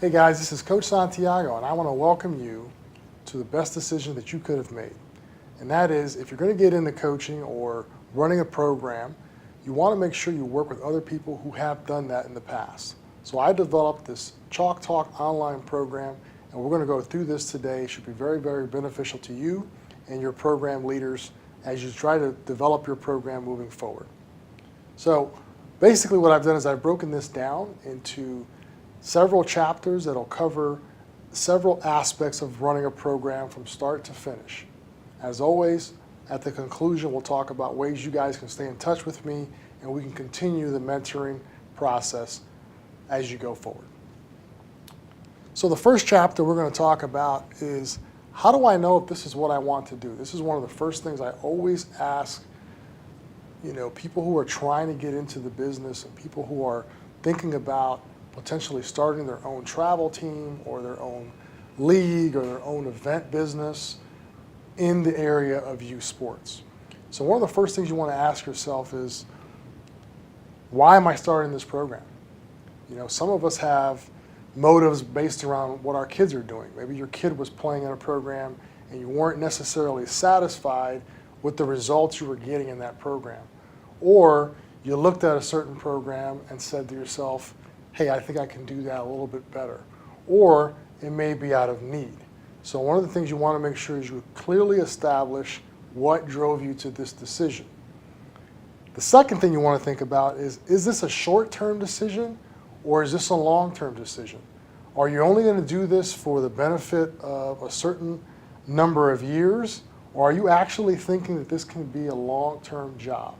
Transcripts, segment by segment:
Hey guys, this is Coach Santiago, and I want to welcome you to the best decision that you could have made. And that is, if you're going to get into coaching or running a program, you want to make sure you work with other people who have done that in the past. So I developed this Chalk Talk online program, and we're going to go through this today. It should be very, very beneficial to you and your program leaders as you try to develop your program moving forward. So basically what I've done is I've broken this down into several chapters that'll cover several aspects of running a program from start to finish. As always, at the conclusion, we'll talk about ways you guys can stay in touch with me and we can continue the mentoring process as you go forward. So the first chapter we're going to talk about is, how do I know if this is what I want to do? This is one of the first things I always ask, people who are trying to get into the business and people who are thinking about potentially starting their own travel team or their own league or their own event business in the area of youth sports. So one of the first things you want to ask yourself is, why am I starting this program? Some of us have motives based around what our kids are doing. Maybe your kid was playing in a program and you weren't necessarily satisfied with the results you were getting in that program. Or you looked at a certain program and said to yourself, hey, I think I can do that a little bit better. Or it may be out of need. So one of the things you want to make sure is you clearly establish what drove you to this decision. The second thing you want to think about is this a short-term decision or is this a long-term decision? Are you only going to do this for the benefit of a certain number of years, or are you actually thinking that this can be a long-term job?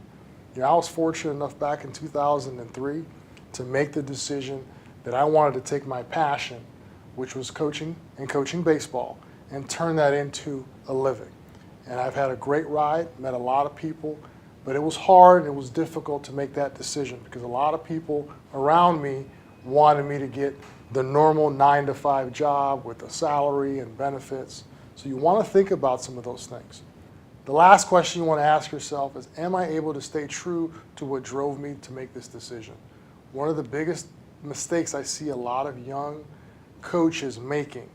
I was fortunate enough back in 2003 to make the decision that I wanted to take my passion, which was coaching and coaching baseball, and turn that into a living. And I've had a great ride, met a lot of people, but it was hard and it was difficult to make that decision because a lot of people around me wanted me to get the normal 9-to-5 job with a salary and benefits. So you want to think about some of those things. The last question you want to ask yourself is, am I able to stay true to what drove me to make this decision? One of the biggest mistakes I see a lot of young coaches making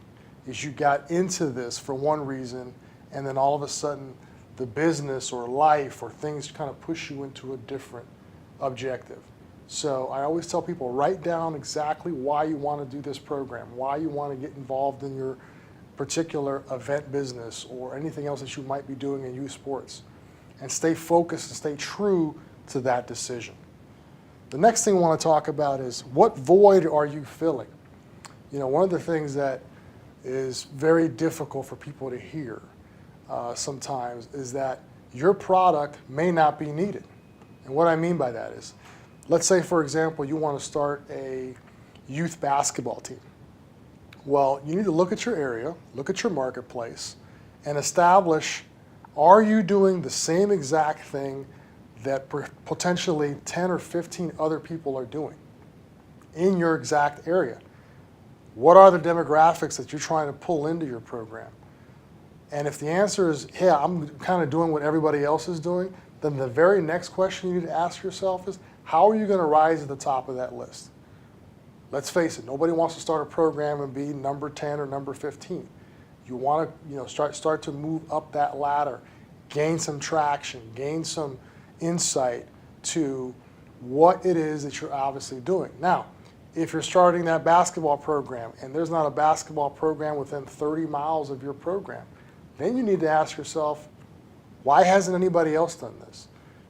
is you got into this for one reason and then all of a sudden the business or life or things kind of push you into a different objective. So I always tell people, write down exactly why you want to do this program, why you want to get involved in your particular event business or anything else that you might be doing in youth sports, and stay focused and stay true to that decision. The next thing we want to talk about is, what void are you filling? One of the things that is very difficult for people to hear sometimes is that your product may not be needed. And what I mean by that is, let's say, for example, you want to start a youth basketball team. Well, you need to look at your area, look at your marketplace, and establish, are you doing the same exact thing that potentially 10 or 15 other people are doing in your exact area? What are the demographics that you're trying to pull into your program? And if the answer is, yeah, I'm kind of doing what everybody else is doing, then the very next question you need to ask yourself is, how are you going to rise to the top of that list? Let's face it, nobody wants to start a program and be number 10 or number 15. You want to start to move up that ladder, gain some traction, gain some insight to what it is that you're obviously doing. Now, if you're starting that basketball program and there's not a basketball program within 30 miles of your program, then you need to ask yourself, why hasn't anybody else done this?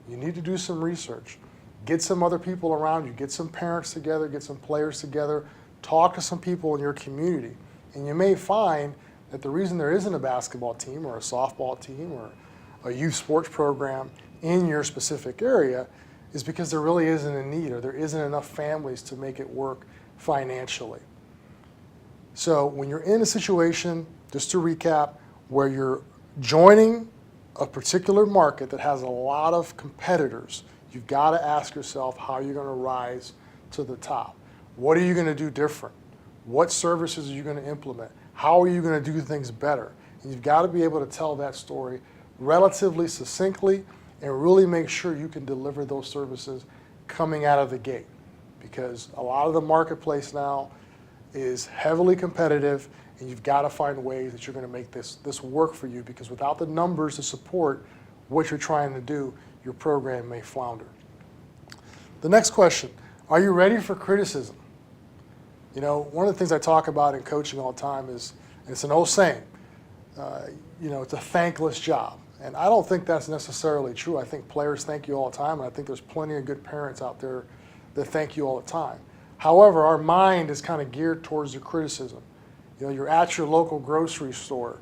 You need to do some research. Get some other people around you, get some parents together, get some players together, talk to some people in your community. And you may find that the reason there isn't a basketball team or a softball team or a youth sports program in your specific area is because there really isn't a need or there isn't enough families to make it work financially. So when you're in a situation, just to recap, where you're joining a particular market that has a lot of competitors, you've got to ask yourself how you're going to rise to the top. What are you going to do different? What services are you going to implement? How are you going to do things better? And you've got to be able to tell that story relatively succinctly and really make sure you can deliver those services coming out of the gate. Because a lot of the marketplace now is heavily competitive, and you've got to find ways that you're going to make this work for you, because without the numbers to support what you're trying to do, your program may flounder. The next question, are you ready for criticism? You know, one of the things I talk about in coaching all the time is, and it's an old saying, it's a thankless job. And I don't think that's necessarily true. I think players thank you all the time, and I think there's plenty of good parents out there that thank you all the time. However, our mind is kind of geared towards the criticism. You know, you're at your local grocery store,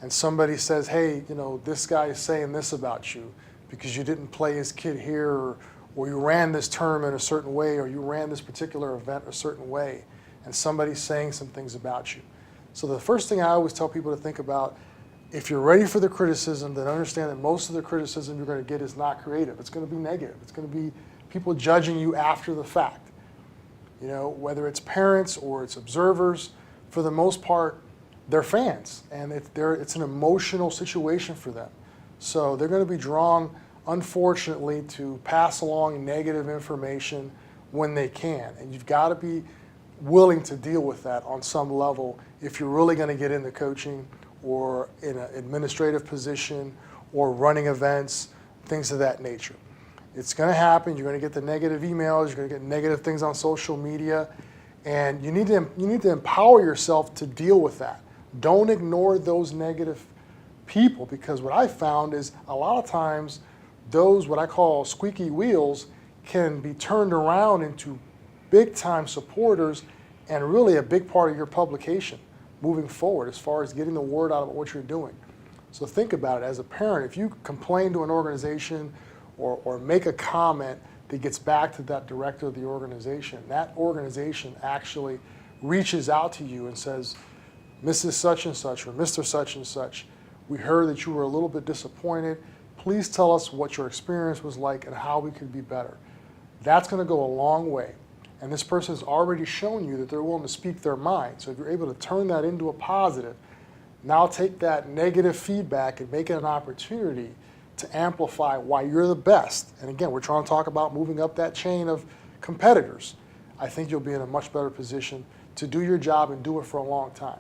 and somebody says, hey, this guy is saying this about you because you didn't play his kid here, or you ran this tournament a certain way, or you ran this particular event a certain way, and somebody's saying some things about you. So the first thing I always tell people to think about, if you're ready for the criticism, then understand that most of the criticism you're going to get is not creative. It's going to be negative. It's going to be people judging you after the fact. Whether it's parents or it's observers, for the most part, they're fans, and it's an emotional situation for them. So they're going to be drawn, unfortunately, to pass along negative information when they can. And you've got to be willing to deal with that on some level if you're really going to get into coaching or in an administrative position or running events, things of that nature. It's going to happen. You're going to get the negative emails. You're going to get negative things on social media. And you need to empower yourself to deal with that. Don't ignore those negative people, because what I found is a lot of times those what I call squeaky wheels can be turned around into big time supporters and really a big part of your publication moving forward as far as getting the word out about what you're doing. So think about it. As a parent, if you complain to an organization or make a comment that gets back to that director of the organization, that organization actually reaches out to you and says, Mrs. Such and Such or Mr. Such and Such, we heard that you were a little bit disappointed. Please tell us what your experience was like and how we could be better. That's going to go a long way. And this person has already shown you that they're willing to speak their mind. So if you're able to turn that into a positive, now take that negative feedback and make it an opportunity to amplify why you're the best. And again, we're trying to talk about moving up that chain of competitors. I think you'll be in a much better position to do your job and do it for a long time.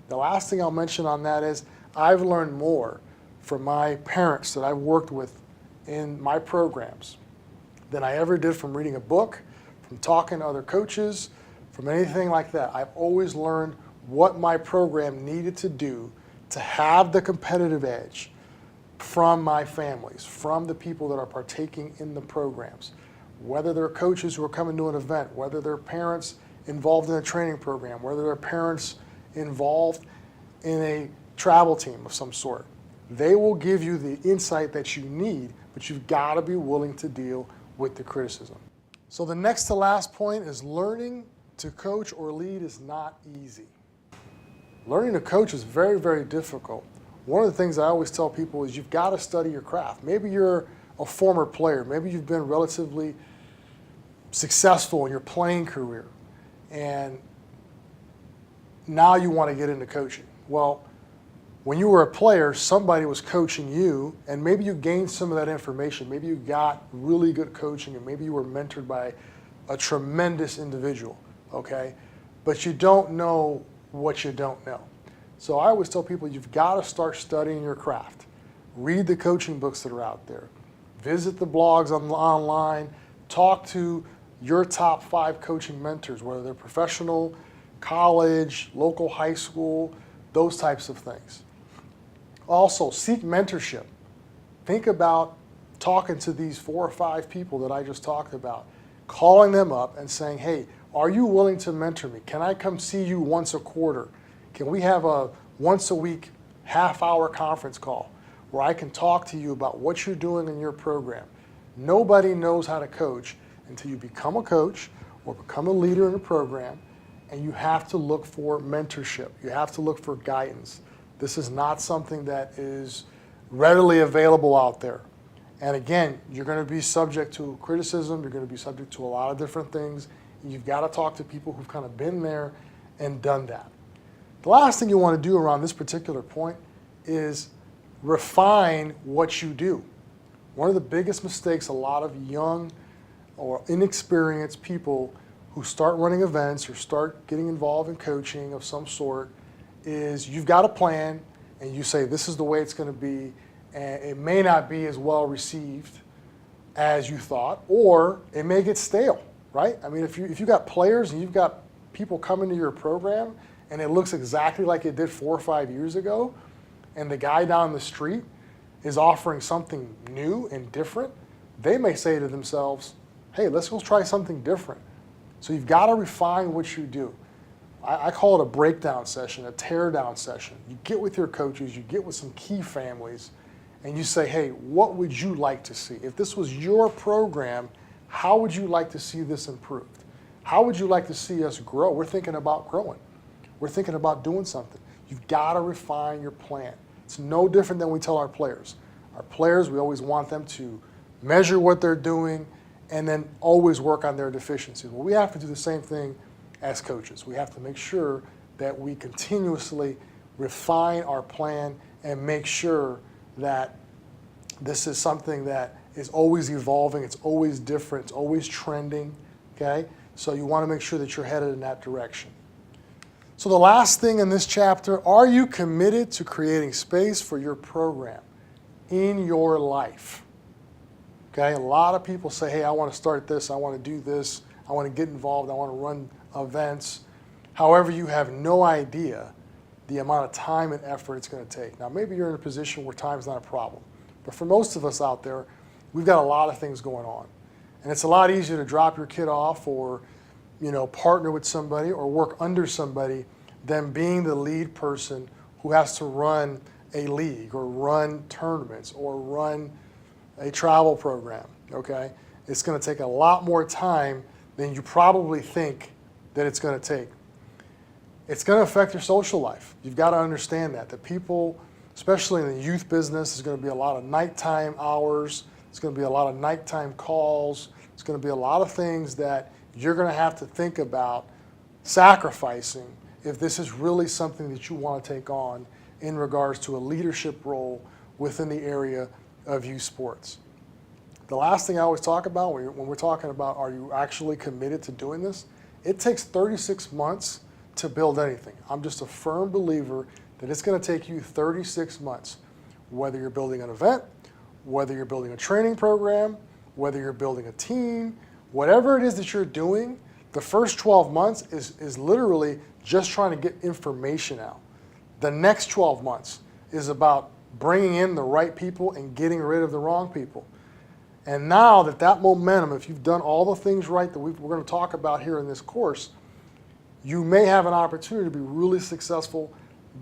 The last thing I'll mention on that is I've learned more from my parents that I've worked with in my programs than I ever did from reading a book, from talking to other coaches, from anything like that. I've always learned what my program needed to do to have the competitive edge from my families, from the people that are partaking in the programs, whether they're coaches who are coming to an event, whether they're parents involved in a training program, whether they're parents involved in a travel team of some sort. They will give you the insight that you need, but you've got to be willing to deal with the criticism. So the next to last point is learning to coach or lead is not easy. Learning to coach is very, very difficult. One of the things I always tell people is you've got to study your craft. Maybe you're a former player. Maybe you've been relatively successful in your playing career, and now you want to get into coaching. Well, when you were a player, somebody was coaching you, and maybe you gained some of that information. Maybe you got really good coaching, and maybe you were mentored by a tremendous individual, okay? But you don't know what you don't know. So I always tell people you've got to start studying your craft. Read the coaching books that are out there. Visit the blogs online. Talk to your top 5 coaching mentors, whether they're professional, college, local high school, those types of things. Also, seek mentorship. Think about talking to these 4 or 5 people that I just talked about, calling them up and saying, hey, are you willing to mentor me? Can I come see you once a quarter? Can we have a once a week half-hour conference call where I can talk to you about what you're doing in your program? Nobody knows how to coach until you become a coach or become a leader in a program, and you have to look for mentorship. You have to look for guidance. This is not something that is readily available out there. And again, you're going to be subject to criticism. You're going to be subject to a lot of different things. You've got to talk to people who've kind of been there and done that. The last thing you want to do around this particular point is refine what you do. One of the biggest mistakes a lot of young or inexperienced people who start running events or start getting involved in coaching of some sort is you've got a plan and you say this is the way it's going to be, and it may not be as well received as you thought, or it may get stale, right? I mean, if you got players and you've got people coming to your program and it looks exactly like it did 4 or 5 years ago, and the guy down the street is offering something new and different, they may say to themselves, hey, let's go try something different. So you've got to refine what you do. I call it a breakdown session, a tear down session. You get with your coaches, you get with some key families, and you say, hey, what would you like to see? If this was your program, how would you like to see this improved? How would you like to see us grow? We're thinking about growing. We're thinking about doing something. You've got to refine your plan. It's no different than we tell our players. Our players, we always want them to measure what they're doing and then always work on their deficiencies. Well, we have to do the same thing as coaches. We have to make sure that we continuously refine our plan and make sure that this is something that is always evolving, it's always different, it's always trending, okay? So you want to make sure that you're headed in that direction. So the last thing in this chapter, are you committed to creating space for your program in your life? Okay, a lot of people say, hey, I want to start this, I want to do this, I want to get involved, I want to run events. However, you have no idea the amount of time and effort it's going to take. Now, maybe you're in a position where time's not a problem, but for most of us out there, we've got a lot of things going on. And it's a lot easier to drop your kid off or, partner with somebody or work under somebody than being the lead person who has to run a league or run tournaments or run a travel program, okay? It's going to take a lot more time than you probably think that it's going to take. It's going to affect your social life. You've got to understand that. The people, especially in the youth business, there's going to be a lot of nighttime hours. It's going to be a lot of nighttime calls. It's going to be a lot of things that you're going to have to think about sacrificing if this is really something that you want to take on in regards to a leadership role within the area of youth sports. The last thing I always talk about when we're talking about are you actually committed to doing this, it takes 36 months to build anything. I'm just a firm believer that it's going to take you 36 months, whether you're building an event, whether you're building a training program, whether you're building a team, whatever it is that you're doing, the first 12 months is literally just trying to get information out. The next 12 months is about bringing in the right people and getting rid of the wrong people. And now that momentum, if you've done all the things right that we're going to talk about here in this course, you may have an opportunity to be really successful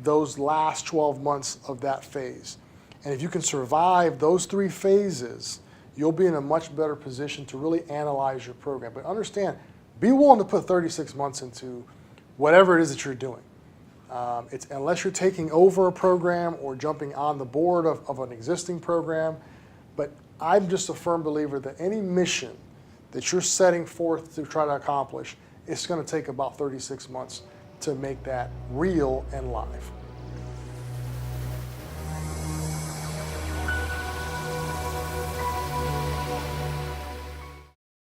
those last 12 months of that phase. And if you can survive those 3 phases, you'll be in a much better position to really analyze your program. But understand, be willing to put 36 months into whatever it is that you're doing. Unless you're taking over a program or jumping on the board of an existing program. But I'm just a firm believer that any mission that you're setting forth to try to accomplish, it's going to take about 36 months to make that real and live.